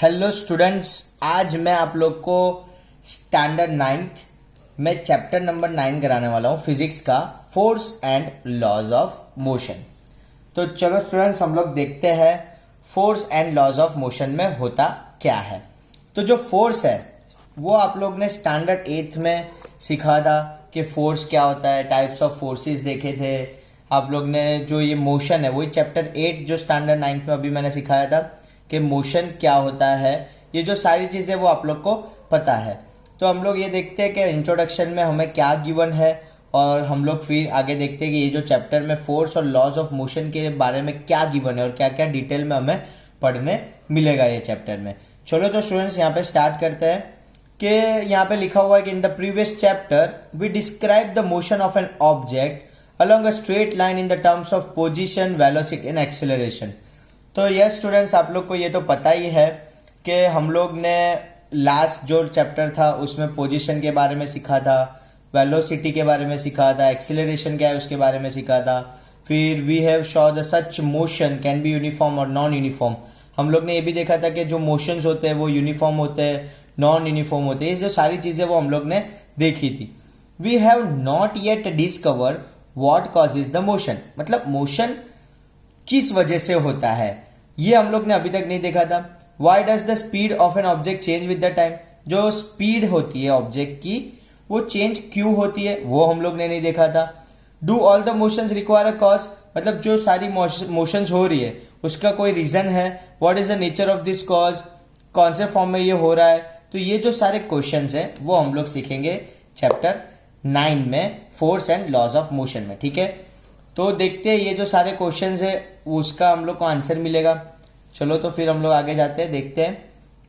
Hello students, आज मैं आप लोग को स्टैंडर्ड 9th में चैप्टर नंबर 9 कराने वाला हूँ फिजिक्स का, force and laws of motion. तो चलो स्टूडेंट्स, हम लोग देखते हैं force and laws of motion में होता क्या है। तो जो फोर्स है वो आप लोग ने स्टैंडर्ड 8th में सीखा था कि फोर्स क्या होता है, टाइप्स ऑफ फोर्सेस देखे थे आप लोग ने। जो ये मोशन है वही चैप्टर 8 जो स्टैंडर्ड 9th में अभी मैंने सिखाया था कि मोशन क्या होता है। ये जो सारी चीज़ें वो आप लोग को पता है। तो हम लोग ये देखते हैं कि इंट्रोडक्शन में हमें क्या गिवन है, और हम लोग फिर आगे देखते हैं कि ये जो चैप्टर में फोर्स और लॉज ऑफ मोशन के बारे में क्या गिवन है और क्या क्या डिटेल में हमें पढ़ने मिलेगा ये चैप्टर में। चलो तो स्टूडेंट्स यहाँ पे स्टार्ट करते हैं कि यहाँ पे लिखा हुआ है कि in the previous chapter we describe the motion of an object along a straight line in the terms of position, velocity and acceleration। तो यस स्टूडेंट्स, आप लोग को ये तो पता ही है कि हम लोग ने लास्ट जो चैप्टर था उसमें पोजीशन के बारे में सीखा था, वेलोसिटी के बारे में सीखा था, एक्सीलरेशन क्या है उसके बारे में सीखा था। फिर we have show the such motion can be uniform और नॉन यूनिफॉर्म। हम लोग ने ये भी देखा था कि जो मोशंस होते हैं वो यूनिफॉर्म होते हैं, नॉन यूनिफॉर्म होते हैं। ये जो सारी चीज़ें वो हम लोग ने देखी थी। We have not yet discover what causes the motion, मतलब मोशन किस वजह से होता है ये हम लोग ने अभी तक नहीं देखा था। Why does the speed of an object change with the time, जो स्पीड होती है ऑब्जेक्ट की वो चेंज क्यों होती है वो हम लोग ने नहीं देखा था। Do all the motions require a cause, मतलब जो सारी मोशंस हो रही है उसका कोई रीजन है। What is the nature of this cause, कौन से फॉर्म में ये हो रहा है। तो ये जो सारे क्वेश्चंस हैं वो हम लोग सीखेंगे चैप्टर 9 में, force and laws of motion में। ठीक है, तो देखते हैं ये जो सारे क्वेश्चंस है उसका हम लोग को आंसर मिलेगा। चलो तो फिर हम लोग आगे जाते हैं, देखते हैं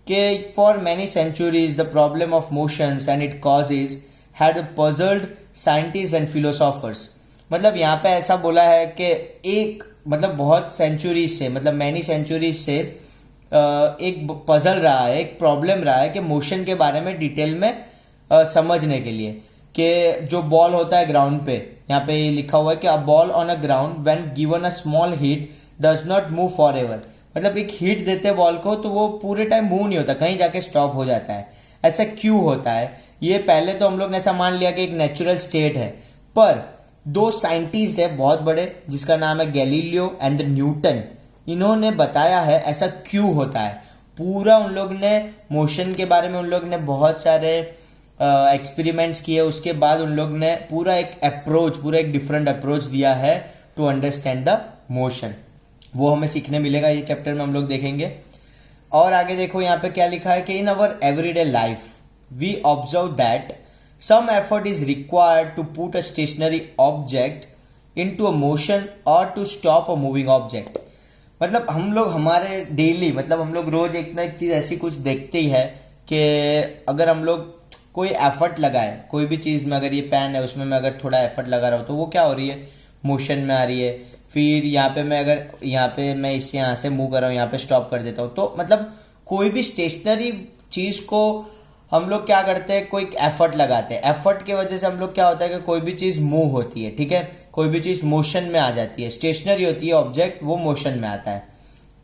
कि for many centuries the problem of motions and it causes had puzzled scientist and philosophers. मतलब यहाँ पे ऐसा बोला है कि एक मतलब बहुत सेंचुरीज से, मतलब मैनी सेंचुरीज से एक पजल रहा है, एक प्रॉब्लम रहा है कि मोशन के बारे में डिटेल में समझने के लिए। कि जो बॉल होता है ग्राउंड पे, यहाँ पे लिखा हुआ है कि a ball on a ground when given a small hit does not move for ever. मतलब एक हिट देते हैं बॉल को तो वो पूरे टाइम मूव नहीं होता, कहीं जाके स्टॉप हो जाता है। ऐसा क्यों होता है? ये पहले तो हम लोग ने ऐसा मान लिया कि एक नेचुरल स्टेट है, पर दो साइंटिस्ट है बहुत बड़े जिसका नाम है गैलीलियो एंड न्यूटन, इन्होंने बताया है ऐसा क्यों होता है। पूरा उन लोग ने मोशन के बारे में उन लोग ने बहुत सारे एक्सपेरिमेंट्स किए, उसके बाद उन लोग ने पूरा एक डिफरेंट अप्रोच दिया है टू अंडरस्टैंड द मोशन। वो हमें सीखने मिलेगा ये चैप्टर में, हम लोग देखेंगे। और आगे देखो यहाँ पे क्या लिखा है कि in our everyday life we observe that some effort is required to put a stationary object into a motion और to stop a moving object. मतलब हम लोग हमारे डेली, मतलब हम लोग रोज एक ना एक चीज़ ऐसी कुछ देखते ही है कि अगर हम लोग कोई एफर्ट लगाए कोई भी चीज़ में, अगर ये पेन है उसमें मैं अगर थोड़ा एफर्ट लगा रहा हूँ तो वो क्या हो रही है, मोशन में आ रही है। फिर यहाँ पे मैं अगर यहाँ पे मैं इससे यहाँ से मूव कर रहा हूँ, यहाँ पे स्टॉप कर देता हूँ। तो मतलब कोई भी स्टेशनरी चीज़ को हम लोग क्या करते हैं, कोई एफर्ट लगाते हैं। एफर्ट की वजह से हम लोग क्या होता है कि कोई भी चीज़ मूव होती है, ठीक है, कोई भी चीज़ मोशन में आ जाती है। स्टेशनरी होती है ऑब्जेक्ट, वो मोशन में आता है।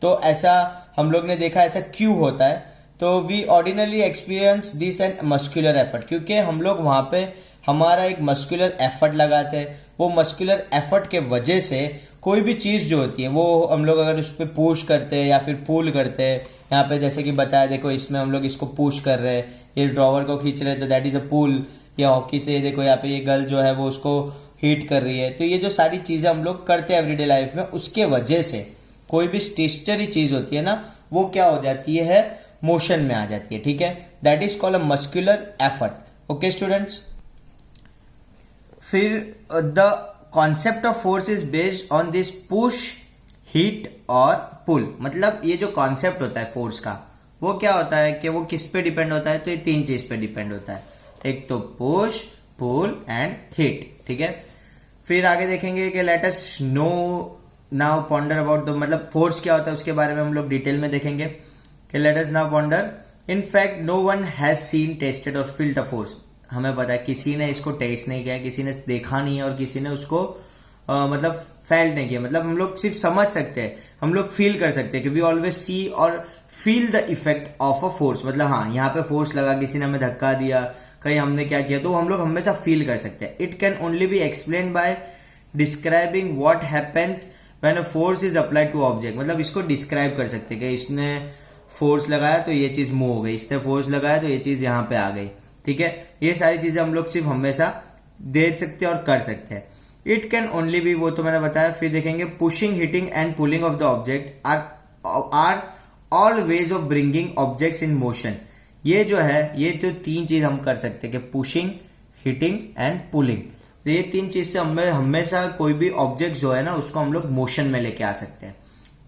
तो ऐसा हम लोग ने देखा, ऐसा क्यों होता है। तो we ordinarily experience this and muscular effort, क्योंकि हम लोग वहाँ पे हमारा एक मस्कुलर एफर्ट लगाते हैं। वो मस्कुलर एफर्ट के वजह से कोई भी चीज़ जो होती है वो हम लोग अगर उस पर पुश करते हैं या फिर पुल करते हैं, यहाँ पे जैसे कि बताया, देखो इसमें हम लोग इसको पुश कर रहे हैं, ये ड्रॉवर को खींच रहे हैं तो दैट इज़ अ पुल। या हॉकी से देखो यहाँ पे ये गर्ल जो है वो उसको हिट कर रही है। तो ये जो सारी चीज़ें हम लोग करते हैं एवरीडे लाइफ में, उसके वजह से कोई भी स्टेशनरी चीज़ होती है ना, वो क्या हो जाती है, मोशन में आ जाती है। ठीक है, that is called a muscular effort. Okay students, फिर the concept of force is based on this push, hit और पुल। मतलब ये जो कॉन्सेप्ट होता है फोर्स का वो क्या होता है कि वो किस पे डिपेंड होता है, तो ये तीन चीज पे डिपेंड होता है, एक तो पुश, पुल एंड हिट। ठीक है, फिर आगे देखेंगे कि let us know now ponder about the, मतलब फोर्स क्या होता है उसके बारे में हम लोग डिटेल में देखेंगे कि let us now ponder. In fact no one has seen, tested और फील्ड अ फोर्स। हमें पता है किसी ने इसको टेस्ट नहीं किया, किसी ने देखा नहीं है और किसी ने उसको मतलब फेल्ट नहीं किया। मतलब हम लोग सिर्फ समझ सकते हैं, हम लोग फील कर सकते हैं कि वी ऑलवेज सी और feel the effect of a force, मतलब हाँ यहाँ पे फोर्स लगा, किसी ने हमें धक्का दिया, कहीं हमने क्या किया, तो हम लोग हमेशा फील कर सकते हैं. It can only be explain by describing what happens when a force is applied to object. मतलब इसको डिस्क्राइब कर सकते हैं कि इसने फोर्स लगाया तो ये चीज मूव हो गई, इसने फोर्स लगाया तो ये चीज यहाँ पे आ गई. ठीक है, ये सारी चीजें हम लोग सिर्फ हमेशा दे सकते हैं और कर सकते हैं. इट कैन ओनली बी, वो तो मैंने बताया. फिर देखेंगे pushing, hitting and pulling of the object are all ways of bringing objects in motion. ये जो है, ये जो तीन चीज हम कर सकते हैं कि पुशिंग, हिटिंग एंड पुलिंग. ये तीन चीज से हमें हमेशा कोई भी ऑब्जेक्ट जो है ना उसको हम लोग मोशन में लेके आ सकते हैं.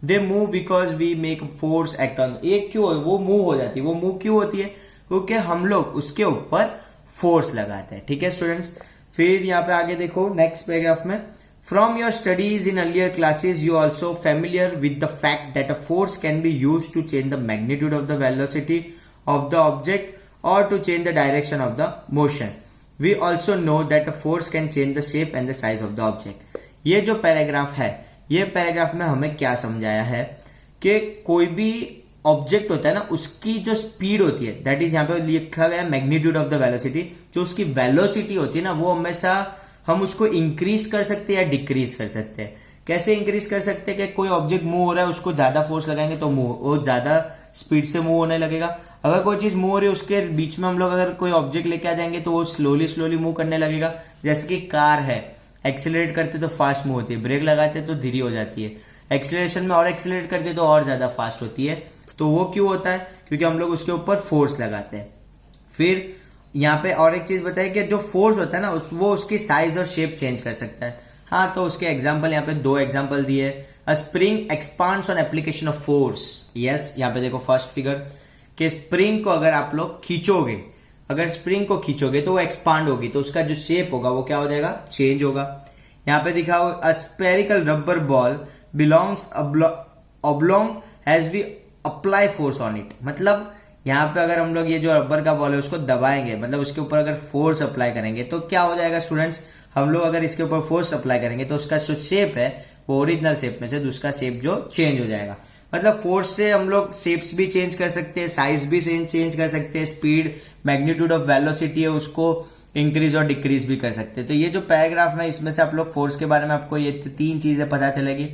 They move because we make force act on. ये क्यों वो मूव हो जाती है, वो मूव क्यों होती है, क्योंकि हम लोग उसके ऊपर फोर्स लगाते हैं. ठीक है स्टूडेंट्स. फिर यहाँ पे आगे देखो नेक्स्ट पैराग्राफ में, from your studies in earlier classes you also familiar with the fact that a force can be use to change the magnitude of the velocity of the object और to change the direction of the motion. We also know that a force can change the shape and the size of the object. ये जो paragraph है, ये paragraph में हमें क्या समझाया है कि कोई भी ऑब्जेक्ट होता है ना, उसकी जो स्पीड होती है, दैट इज यहाँ पे लिखा गया मैग्नीट्यूड ऑफ द वेलोसिटी. जो उसकी वेलोसिटी होती है ना, वो हमेशा हम उसको इंक्रीज कर सकते हैं या डिक्रीज कर सकते हैं. कैसे इंक्रीज कर सकते हैं कि कोई ऑब्जेक्ट मूव हो रहा है, उसको ज्यादा फोर्स लगाएंगे तो वो ज्यादा स्पीड से मूव होने लगेगा. अगर कोई चीज मूव हो रही है, उसके बीच में हम लोग अगर कोई ऑब्जेक्ट लेके आ जाएंगे तो वो स्लोली स्लोली मूव करने लगेगा. जैसे कि कार है, एक्सेलरेट करते तो फास्ट मूव होती है, ब्रेक लगाते तो धीरे हो जाती है, एक्सेलरेशन में और एक्सेलरेट करते तो और ज्यादा फास्ट होती है. तो वो क्यों होता है, क्योंकि हम लोग उसके ऊपर फोर्स लगाते हैं. फिर यहाँ पे और एक चीज बताइए कि जो फोर्स होता है ना वो उसकी साइज और शेप चेंज कर सकता है. हाँ, तो उसके एग्जांपल यहाँ पे दो एग्जांपल दिए. अ spring expands on application of force. Yes, यहाँ पे देखो फर्स्ट फिगर कि स्प्रिंग को अगर आप लोग खींचोगे, अगर स्प्रिंग को खींचोगे तो वो एक्सपांड होगी, तो उसका जो शेप होगा वो क्या हो जाएगा, चेंज होगा. यहाँ पे दिखाओ a spherical rubber ball belongs oblong has be apply force on it. मतलब यहाँ पे अगर हम लोग ये जो रबर का बॉल है उसको दबाएंगे, मतलब उसके ऊपर अगर फोर्स अप्लाई करेंगे तो क्या हो जाएगा स्टूडेंट्स, हम लोग अगर इसके ऊपर फोर्स अप्लाई करेंगे तो उसका जो शेप है वो ओरिजिनल शेप में से दूसरा शेप जो चेंज हो जाएगा. मतलब फोर्स से हम लोग शेप्स भी चेंज कर सकते हैं, साइज भी चेंज कर सकते हैं, स्पीड, मैग्नीट्यूड ऑफ वेलोसिटी है उसको इंक्रीज और डिक्रीज भी कर सकते हैं. तो ये जो पैराग्राफ है इसमें से आप लोग फोर्स के बारे में आपको ये तीन चीजें पता चलेगी.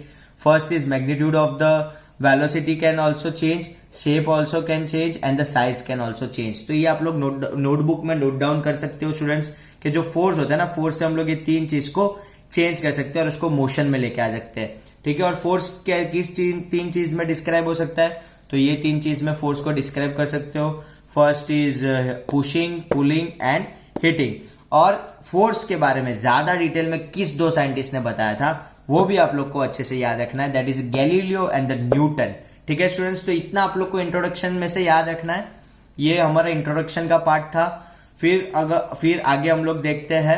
First is magnitude of the velocity can also change, shape also can change and the size can also change. तो ये आप लोग नोटबुक में नोट डाउन कर सकते हो स्टूडेंट्स कि जो फोर्स होता है ना, फोर्स से हम लोग ये तीन चीज को चेंज कर सकते हैं और उसको मोशन में लेके आ सकते हैं. ठीक है, और फोर्स किस तीन चीज में डिस्क्राइब हो सकता है, तो ये तीन चीज में फोर्स को डिस्क्राइब कर सकते हो. First is pushing, pulling and hitting. और फोर्स के बारे में ज्यादा डिटेल में किस दो साइंटिस्ट ने बताया था वो भी आप लोग को अच्छे से याद रखना है, that is Galileo and the Newton. ठीक है स्टूडेंट्स, तो इतना आप लोग को इंट्रोडक्शन में से याद रखना है. ये हमारा इंट्रोडक्शन का पार्ट था. फिर आगे हम लोग देखते हैं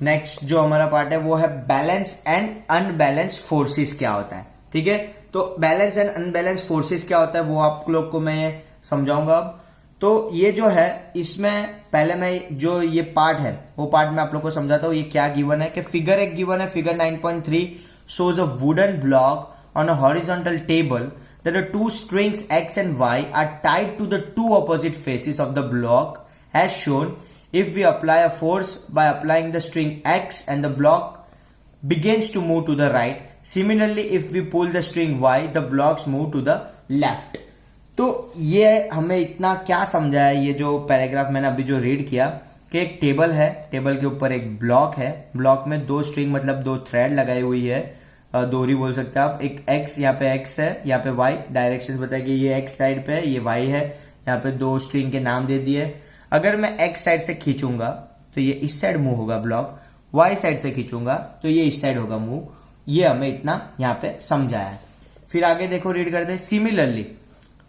नेक्स्ट जो हमारा पार्ट है वो है बैलेंस एंड अनबैलेंस फोर्सेस क्या होता है. ठीक है, तो बैलेंस एंड अनबैलेंस फोर्सेस क्या होता है वो आप लोग को मैं समझाऊंगा अब. तो ये जो है इसमें पहले मैं जो ये पार्ट है वो पार्ट मैं आप लोग को समझाता हूँ. ये क्या गिवन है कि फिगर एक गिवन है, figure 9.3 shows a wooden block on a horizontal table that the two strings x and y are tied to the two opposite faces of the block as shown. If we apply a force by applying the string x and the block begins to move to the right. Similarly, if we pull the string y, the blocks move to the left. तो ये हमें इतना क्या समझाया, ये जो paragraph मैंने अभी जो रीड किया कि एक टेबल है, टेबल के ऊपर एक ब्लॉक है, ब्लॉक में दो स्ट्रिंग मतलब दो थ्रेड लगाई हुई है, डोरी बोल सकते हैं आप. एक एक्स, यहाँ पे एक्स है, यहाँ पे वाई, डायरेक्शन बताया कि ये एक्स साइड पे है, ये वाई है. यहाँ पे दो स्ट्रिंग के नाम दे दिए. अगर मैं एक्स साइड से खींचूंगा तो ये इस साइड मूव होगा ब्लॉक, वाई साइड से खींचूंगा तो ये इस साइड होगा मूव. ये हमें इतना यहाँ पे समझाया है. फिर आगे देखो, रीड कर दे. सिमिलरली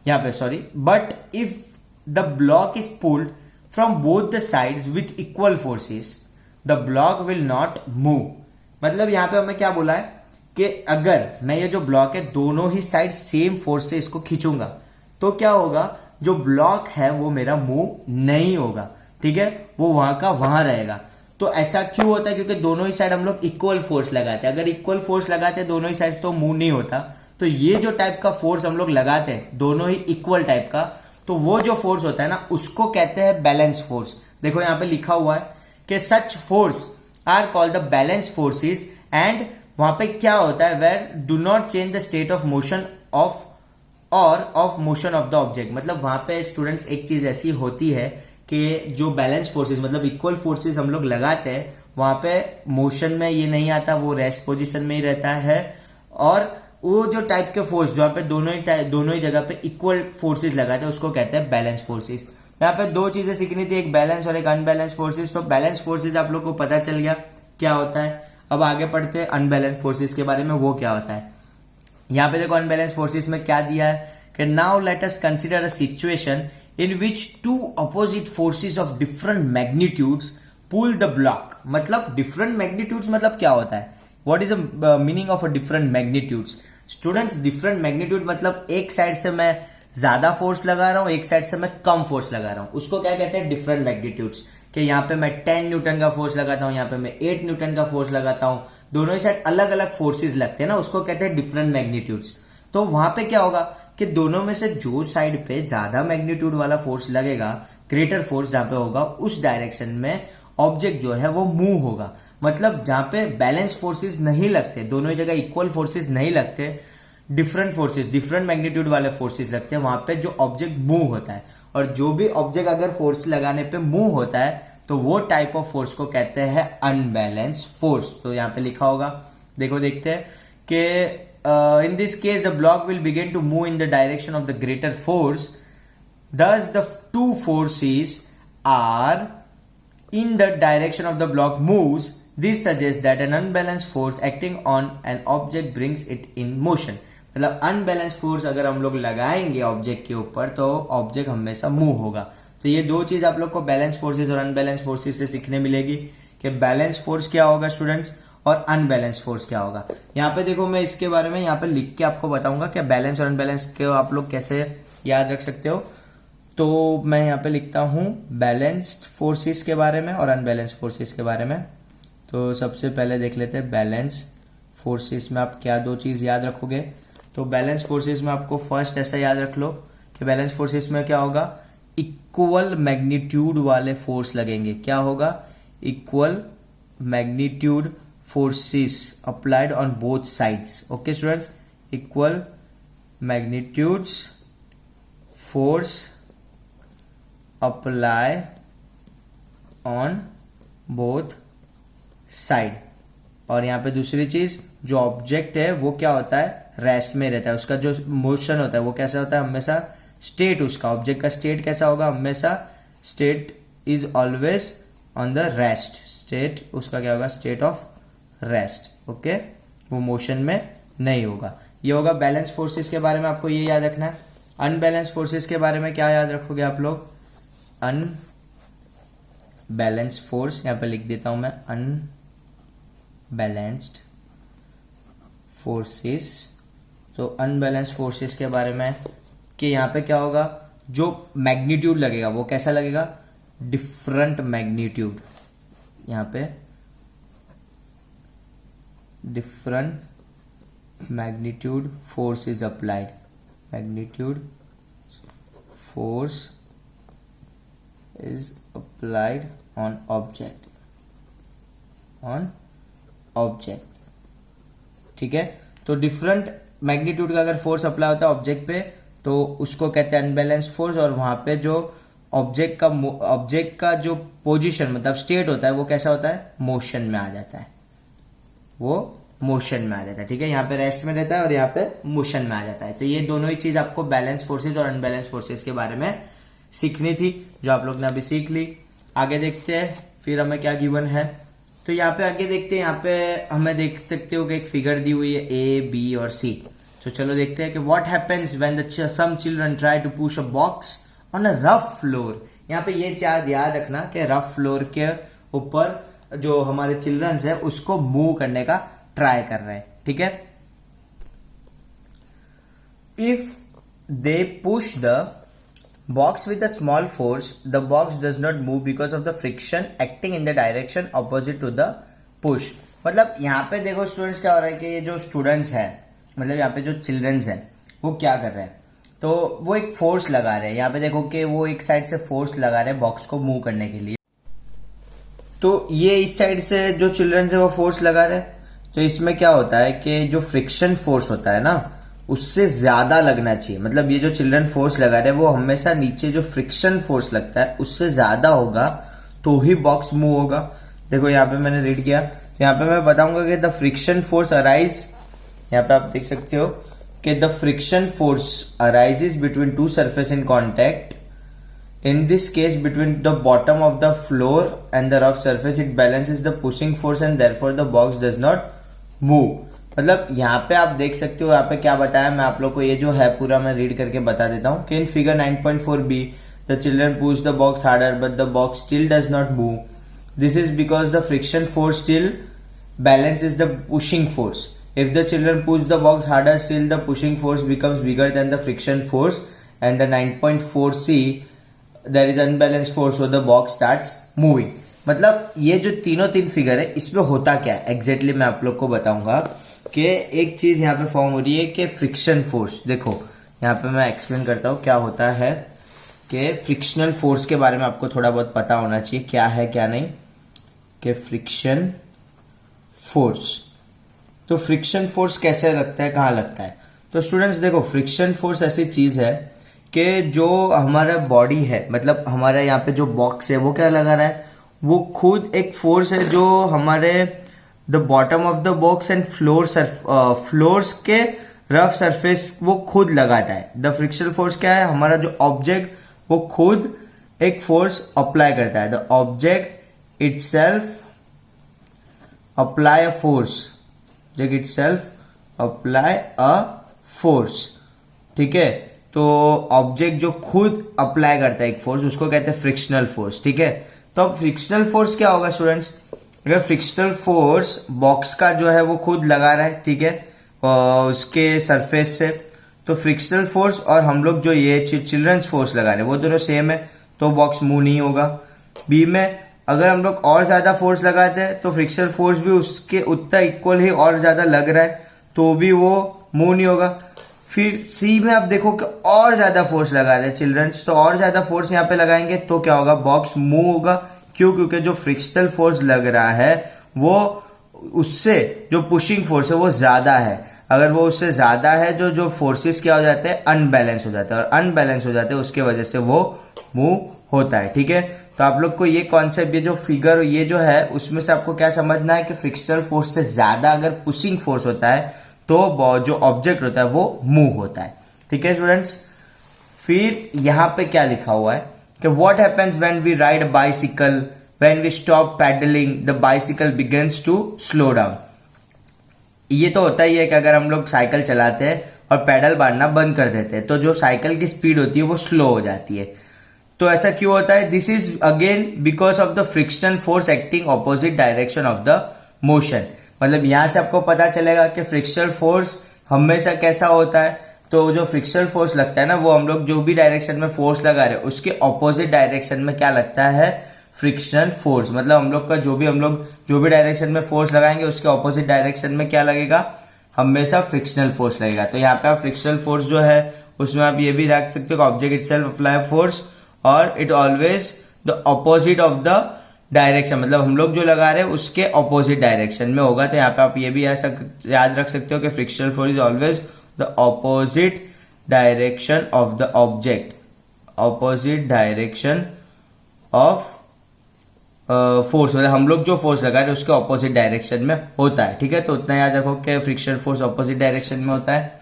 यहाँ पे sorry, but if the block is pulled from both the sides with equal forces the block will not move. मतलब यहाँ पे हमें क्या बोला है कि अगर मैं ये जो ब्लॉक है दोनों ही साइड सेम फोर्स से इसको खींचूंगा तो क्या होगा, जो ब्लॉक है वो मेरा मूव नहीं होगा. ठीक है, वो वहां का वहां रहेगा. तो ऐसा क्यों होता है, क्योंकि दोनों ही साइड हम लोग इक्वल फोर्स लगाते हैं. अगर इक्वल फोर्स लगाते हैं दोनों ही साइड तो मूव नहीं होता. तो ये जो टाइप का फोर्स हम लोग लगाते हैं दोनों ही इक्वल टाइप का, तो वो जो फोर्स होता है ना उसको कहते हैं बैलेंस फोर्स। देखो यहाँ पे लिखा हुआ है कि such force are called the balance forces, and वहां पे क्या होता है, where do not change the state of motion of और of motion of the object. मतलब वहां पे स्टूडेंट्स एक चीज ऐसी होती है कि जो बैलेंस फोर्सेस मतलब इक्वल फोर्सेस हम लोग लगाते हैं वहां पे मोशन में ये नहीं आता, वो रेस्ट पोजीशन में ही रहता है। और वो जो टाइप के फोर्स जहाँ पे दोनों ही जगह पे इक्वल फोर्सेस लगाते हैं उसको कहते हैं बैलेंस फोर्सेस। यहाँ पे दो चीजें सीखनी थी, एक बैलेंस और एक अनबैलेंस फोर्सेस। तो बैलेंस फोर्सेस आप लोग को पता चल गया क्या होता है। अब आगे पढ़ते हैं अनबैलेंस फोर्सेस के बारे में, वो क्या होता है। यहाँ पे देखो अनबैलेंस फोर्सेस में क्या दिया है कि now let us consider a situation in which two opposite forces of different magnitudes pull the block. मतलब डिफरेंट मैग्नीट्यूड्स मतलब क्या होता है, what is the meaning of a different magnitudes. Students different magnitude मतलब एक साइड से मैं ज्यादा फोर्स लगा रहा हूं, एक साइड से मैं कम फोर्स लगा रहा हूं, उसको क्या कहते हैं डिफरेंट मैग्नीट्यूड्स। कि यहाँ पे मैं 10 न्यूटन का फोर्स लगाता हूँ, यहाँ पे मैं 8 न्यूटन का फोर्स लगाता हूँ, दोनों ही साइड अलग अलग फोर्सेस लगते हैं ना, उसको कहते हैं डिफरेंट मैग्नीट्यूड्स। तो वहां पे क्या होगा कि दोनों में से जो साइड पे ज्यादा मैग्नीट्यूड वाला फोर्स लगेगा, ग्रेटर फोर्स जहां पे होगा, उस डायरेक्शन में ऑब्जेक्ट जो है वो मूव होगा। मतलब जहां पे बैलेंस फोर्सेस नहीं लगते, दोनों ही जगह इक्वल फोर्सेस नहीं लगते, डिफरेंट फोर्सेस डिफरेंट मैग्नीट्यूड वाले फोर्सेस लगते हैं, वहां पे जो ऑब्जेक्ट मूव होता है। और जो भी ऑब्जेक्ट अगर फोर्स लगाने पे मूव होता है तो वो टाइप ऑफ फोर्स को कहते हैं अनबैलेंस फोर्स। तो यहाँ पे लिखा होगा, देखो देखते हैं कि in this case the block will begin to move in the direction of the greater force, thus the two forces are in the direction of the block moves. This suggests that an unbalanced force acting on an object brings it in motion. मतलब unbalance force अगर हम लोग लगाएंगे object के ऊपर तो object हमेशा move होगा। तो ये दो चीज आप लोग को बैलेंस फोर्सेस और अनबैलेंस फोर्सेस से सीखने मिलेगी कि बैलेंस फोर्स क्या होगा स्टूडेंट्स और अनबैलेंस फोर्स क्या होगा। यहाँ पे देखो मैं इसके बारे में यहाँ पे लिख के आपको बताऊंगा कि बैलेंस और अनबैलेंस को आप लोग कैसे याद रख सकते हो। तो मैं यहाँ पे लिखता हूँ बैलेंस्ड फोर्सेस के बारे में और अनबैलेंस्ड फोर्सेस के बारे में। तो सबसे पहले देख लेते हैं बैलेंस फोर्सेस में आप क्या दो चीज़ याद रखोगे। तो बैलेंस फोर्सेस में आपको फर्स्ट ऐसा याद रख लो कि बैलेंस फोर्सेस में क्या होगा, इक्वल मैग्नीट्यूड वाले फोर्स लगेंगे। क्या होगा, equal magnitude forces applied on both sides. Okay students, equal magnitudes force apply on both side. और यहाँ पे दूसरी चीज, जो ऑब्जेक्ट है वो क्या होता है, रेस्ट में रहता है। उसका जो मोशन होता है वो कैसा होता है, हमेशा स्टेट, उसका ऑब्जेक्ट का स्टेट कैसा होगा, हमेशा state is always on the rest. State उसका क्या होगा, स्टेट ऑफ रेस्ट। ओके, वो मोशन में नहीं होगा। ये होगा बैलेंस फोर्सेस के बारे में, आपको ये याद रखना है। अनबैलेंस फोर्सेस के बारे में क्या याद रखोगे आप लोग, अनबैलेंस फोर्स, यहाँ पे लिख देता हूं मैं अनबैलेंस्ड फोर्सेस। तो अनबैलेंस फोर्सेस के बारे में कि यहाँ पे क्या होगा, जो मैग्नीट्यूड लगेगा वो कैसा लगेगा, डिफरेंट मैग्नीट्यूड। यहाँ पे different magnitude force is applied, magnitude force is applied on object, ठीक है। तो डिफरेंट मैग्नीट्यूड का अगर फोर्स अप्लाई होता है ऑब्जेक्ट पे तो उसको कहते हैं अनबैलेंस फोर्स। और वहां पे जो ऑब्जेक्ट का जो पोजीशन मतलब स्टेट होता है वो कैसा होता है, मोशन में आ जाता है, वो मोशन में आ जाता है। ठीक है, यहाँ पे रेस्ट में रहता है और यहाँ पे मोशन में आ जाता है। तो ये दोनों ही चीज आपको बैलेंस फोर्सेस और अनबैलेंस फोर्सेस के बारे में सीखनी थी, जो आप लोग ने अभी सीख ली। आगे देखते हैं फिर हमें क्या गिवन है। तो यहाँ पे आगे देखते हैं, यहाँ पे हमें देख सकते हो कि एक फिगर दी हुई है ए, बी और सी। तो चलो देखते हैं कि what happens when some children try to push a box on a rough floor. यहाँ पे ये चीज याद रखना कि रफ फ्लोर के ऊपर जो हमारे चिल्ड्रंस है उसको मूव करने का ट्राई कर रहे हैं। ठीक है, if they push the box with a small force, the box does not move because of the friction acting in the direction opposite to the push। मतलब यहाँ पे देखो स्टूडेंट्स क्या हो रहा है कि ये जो स्टूडेंट्स हैं मतलब यहाँ पे जो चिल्ड्रंस हैं वो क्या कर रहे हैं, तो वो एक फोर्स लगा रहे हैं। यहाँ पे देखो कि वो एक साइड से फोर्स लगा रहे हैं बॉक्स को मूव करने के लिए। तो ये इस साइड से जो चिल्ड्रंस है वो फोर्स लगा रहे हैं, तो इसमें क्या होता है कि जो फ्रिक्शन फोर्स होता है ना उससे ज्यादा लगना चाहिए। मतलब ये जो चिल्ड्रन फोर्स लगा रहे हैं वो हमेशा नीचे जो फ्रिक्शन फोर्स लगता है उससे ज्यादा होगा तो ही बॉक्स मूव होगा। देखो यहाँ पे मैंने रीड किया, यहाँ पे मैं बताऊंगा कि द फ्रिक्शन फोर्स अराइज, यहाँ पे आप देख सकते हो कि the friction force arises between two surface in contact. In this case, between the bottom of the floor and the rough surface, it balances the pushing force and therefore the box does not move. मतलब यहाँ पे आप देख सकते हो, यहाँ पे क्या बताया मैं आप लोग को, ये जो है पूरा मैं रीड करके बता देता हूँ कि in figure 9.4b the children push the box harder but the box still does not move. This is because the friction force still balances the pushing force. If the children push the box harder, still the pushing force becomes bigger than the friction force, and the 9.4c there is unbalanced force so the box starts moving. मतलब ये जो तीनों तीन figure है इसमें होता क्या है एग्जैक्टली मैं आप लोग को बताऊंगा कि एक चीज यहाँ पे फॉर्म हो रही है कि फ्रिक्शन फोर्स। देखो यहाँ पे मैं एक्सप्लेन करता हूँ क्या होता है कि फ्रिक्शनल फोर्स के बारे में आपको थोड़ा बहुत पता होना चाहिए क्या है क्या नहीं, कि फ्रिक्शन फोर्स। तो फ्रिक्शन फोर्स कैसे लगता है, कहाँ लगता है? तो स्टूडेंट्स देखो फ्रिक्शन फोर्स ऐसी चीज है कि जो हमारा बॉडी है, मतलब हमारा यहाँ पे जो बॉक्स है वो क्या लगा रहा है, वो खुद एक फोर्स है जो हमारे the bottom of the box and floors के रफ सरफेस वो खुद लगाता है। द फ्रिक्शनल फोर्स क्या है, हमारा जो ऑब्जेक्ट वो खुद एक फोर्स अप्लाई करता है। The object itself apply a force, object itself apply a force, ठीक है। तो ऑब्जेक्ट जो खुद अप्लाई करता है एक फोर्स उसको कहते हैं फ्रिक्शनल फोर्स, ठीक है। तो अब फ्रिक्शनल फोर्स क्या होगा स्टूडेंट्स, अगर फ्रिक्शनल फोर्स बॉक्स का जो है वो खुद लगा रहा है, ठीक है, उसके सरफेस से, तो फ्रिक्शनल फोर्स और हम लोग जो ये चिल्ड्रंस फोर्स लगा रहे हैं वो दोनों सेम है तो बॉक्स मूव नहीं होगा। बी में अगर हम लोग और ज्यादा फोर्स लगाते हैं तो फ्रिक्शनल फोर्स भी उसके उतना इक्वल ही और ज्यादा लग रहा है तो भी वो मूव नहीं होगा। फिर सी में आप देखो कि और ज्यादा फोर्स लगा रहे हैं चिल्ड्रंस, तो और ज्यादा फोर्स यहाँ पे लगाएंगे तो क्या होगा, बॉक्स मूव होगा। क्यों? क्योंकि जो फ्रिक्शनल फोर्स लग रहा है वो उससे जो पुशिंग फोर्स है वो ज्यादा है। अगर वो उससे ज्यादा है जो फोर्सेस क्या हो जाते हैं, अनबैलेंस हो जाते हैं, और अनबैलेंस हो जाते हैं उसके वजह से वो मूव होता है, ठीक है। तो आप लोग को ये कॉन्सेप्ट, ये जो फिगर ये जो है उसमें से आपको क्या समझना है कि फ्रिक्शनल फोर्स से ज्यादा अगर पुशिंग फोर्स होता है तो जो ऑब्जेक्ट होता है वो मूव होता है, ठीक है स्टूडेंट्स। फिर यहाँ पे क्या लिखा हुआ है कि what happens when we ride a bicycle, when we stop pedalling the bicycle begins to slow down. ये तो होता ही है कि अगर हम लोग साइकिल चलाते हैं और पैडल मारना बंद कर देते हैं तो जो साइकिल की स्पीड होती है वो स्लो हो जाती है। तो ऐसा क्यों होता है? This is again because of the frictional force acting opposite direction of the motion. मतलब यहां से आपको पता चलेगा कि फ्रिक्शनल फोर्स हमेशा कैसा होता है, तो जो फ्रिक्शनल फोर्स लगता है ना वो हम लोग जो भी डायरेक्शन में फोर्स लगा रहे हैं उसके ऑपोजिट डायरेक्शन में क्या लगता है, फ्रिक्शनल फोर्स। मतलब हम लोग जो भी डायरेक्शन में फोर्स लगाएंगे उसके ऑपोजिट डायरेक्शन में क्या लगेगा, हमेशा फ्रिक्शनल फोर्स लगेगा। तो यहाँ पे आप फ्रिक्शनल फोर्स जो है उसमें आप ये भी रख सकते हो ऑब्जेक्ट इटसेल्फ अप्लाई फोर्स और it always the opposite of the direction, मतलब हम लोग जो लगा रहे हैं उसके ऑपोजिट डायरेक्शन में होगा। तो यहाँ पे आप ये भी याद रख सकते हो कि frictional force is always the opposite direction of the object, opposite direction of force, मतलब हम लोग जो फोर्स लगा रहे हैं उसके ऑपोजिट डायरेक्शन में होता है, ठीक है। तो उतना याद रखो कि फ्रिक्शनल फोर्स ऑपोजिट डायरेक्शन में होता है।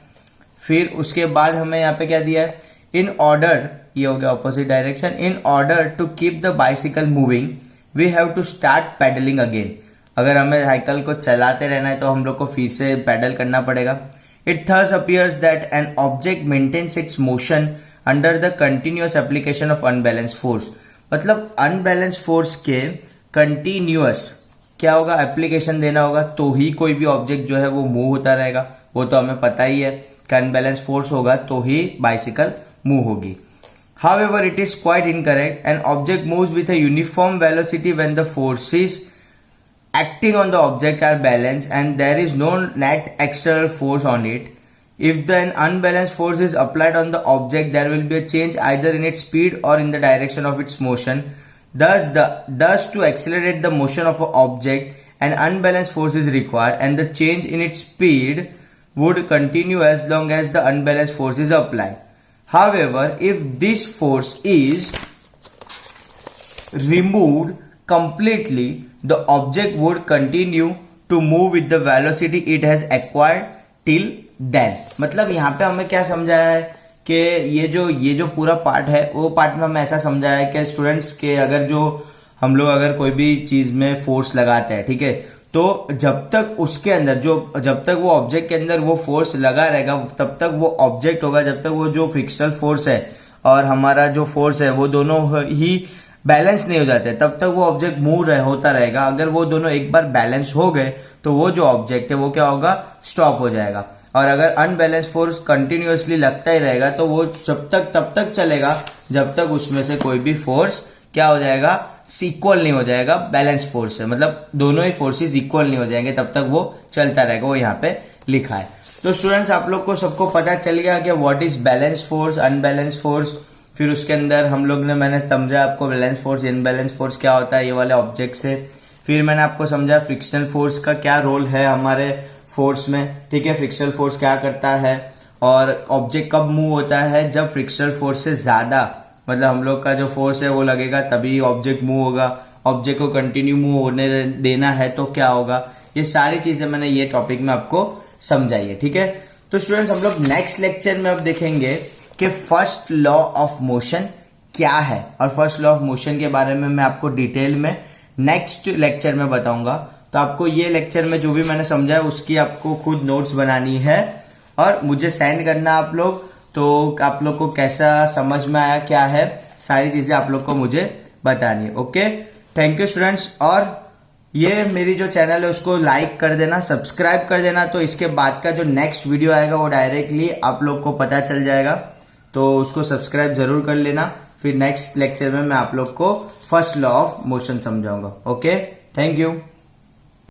फिर उसके बाद हमें यहाँ पे क्या दिया है, इन ऑर्डर, ये हो गया opposite direction, in order to keep the bicycle moving we have to start pedalling again. अगर हमें साइकिल को चलाते रहना है तो हम लोग को फिर से पैडल करना पड़ेगा। It thus appears that an object maintains its motion under the continuous application of unbalance force. मतलब अनबैलेंस फोर्स के कंटिन्यूअस क्या होगा, एप्लीकेशन देना होगा तो ही कोई भी ऑब्जेक्ट जो है वो मूव होता रहेगा। वो तो हमें पता ही है कि अनबैलेंस फोर्स होगा तो ही बाइसिकल मूव होगी। However, it is quite incorrect. An object moves with a uniform velocity when the forces acting on the object are balanced and there is no net external force on it. If an unbalanced force is applied on the object, there will be a change either in its speed or in the direction of its motion. Thus, to accelerate the motion of an object, an unbalanced force is required, and the change in its speed would continue as long as the unbalanced force is applied. However, if this force is removed completely, the object would continue to move with the velocity it has acquired till then. मतलब यहाँ पे हमें क्या समझाया है कि ये जो पूरा पार्ट है वो पार्ट में हमें ऐसा समझाया है कि स्टूडेंट्स के हम लोग अगर कोई भी चीज में फोर्स लगाते हैं, ठीक है, तो जब तक उसके अंदर जब तक वो ऑब्जेक्ट के अंदर वो फोर्स लगा रहेगा तब तक वो ऑब्जेक्ट होगा, जब तक वो जो फ्रिक्शनल फोर्स है और हमारा जो फोर्स है वो दोनों ही बैलेंस नहीं हो जाते तब तक वो ऑब्जेक्ट मूव होता रहेगा। अगर वो दोनों एक बार बैलेंस हो गए तो वो जो ऑब्जेक्ट है वो क्या होगा, स्टॉप हो जाएगा। और अगर अनबैलेंस फोर्स कंटिन्यूअसली लगता ही रहेगा तो वो तब तक चलेगा जब तक उसमें से कोई भी फोर्स क्या हो जाएगा, इक्वल नहीं हो जाएगा बैलेंस फोर्स से, मतलब दोनों ही फोर्सेस इक्वल नहीं हो जाएंगे तब तक वो चलता रहेगा। वो यहाँ पे लिखा है। तो स्टूडेंट्स आप लोग को सबको पता चल गया कि what is balance force, unbalance force. फिर उसके अंदर हम लोग ने मैंने समझा आपको बैलेंस फोर्स, इनबैलेंस फोर्स क्या होता है ये वाले ऑब्जेक्ट से। फिर मैंने आपको समझा फ्रिक्शनल फोर्स का क्या रोल है हमारे फोर्स में, ठीक है, फ्रिक्शनल फोर्स क्या करता है और ऑब्जेक्ट कब मूव होता है, जब फ्रिक्शनल फोर्स से ज्यादा मतलब हम लोग का जो फोर्स है वो लगेगा तभी ऑब्जेक्ट मूव होगा। ऑब्जेक्ट को कंटिन्यू मूव होने देना है तो क्या होगा, ये सारी चीजें मैंने ये टॉपिक में आपको समझाई है, ठीक है। तो स्टूडेंट्स हम लोग नेक्स्ट लेक्चर में अब देखेंगे कि फर्स्ट लॉ ऑफ मोशन क्या है, और फर्स्ट लॉ ऑफ मोशन के बारे में मैं आपको डिटेल में नेक्स्ट लेक्चर में बताऊंगा। तो आपको ये लेक्चर में जो भी मैंने समझा है उसकी आपको खुद नोट्स बनानी है और मुझे सेंड करना आप लोग। तो आप लोग को कैसा समझ में आया क्या है, सारी चीजें आप लोग को मुझे बतानी है। Okay, thank you students. और ये मेरी जो चैनल है उसको लाइक कर देना, सब्सक्राइब कर देना, तो इसके बाद का जो नेक्स्ट वीडियो आएगा वो डायरेक्टली आप लोग को पता चल जाएगा। तो उसको सब्सक्राइब जरूर कर लेना। फिर नेक्स्ट लेक्चर में मैं आप लोग को फर्स्ट लॉ ऑफ मोशन समझाऊंगा। Okay, thank you.